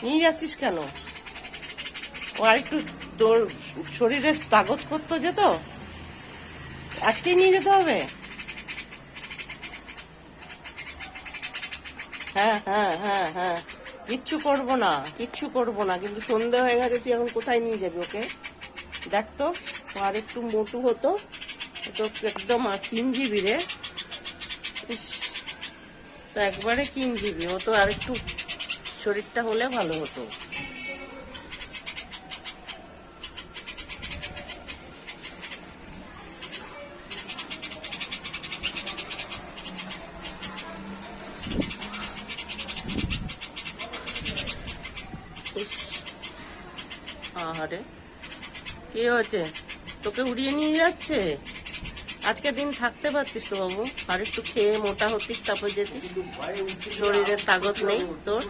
নিয়ে যাচ্ছিস কেন? ও আর একটু তোর শরীরে তাগত করতো যেত, আজকেই নিয়ে যেতে হবে? হ্যাঁ হ্যাঁ হ্যাঁ হ্যাঁ, কিচ্ছু করবো না, কিচ্ছু করবো না, কিন্তু সন্ধে হয়ে গেছে, তুই এখন কোথায় নিয়ে যাবি ওকে? দেখ তো, ও আর একটু মোটু হতো, তো একদম কিনজিবি রে। ইস, তো একবারে কিনজিবি, ও তো আর একটু শরীরটা হলে ভালো হতো। ইস, আহারে, কি হয়েছে? তোকে উড়িয়ে নিয়ে যাচ্ছে? আজকে দিন থাকতে পারতিস তো বাবু, আর একটু খেয়ে মোটা হতিস, তারপর যেতিস। শরীরের তাগত নেই তোর।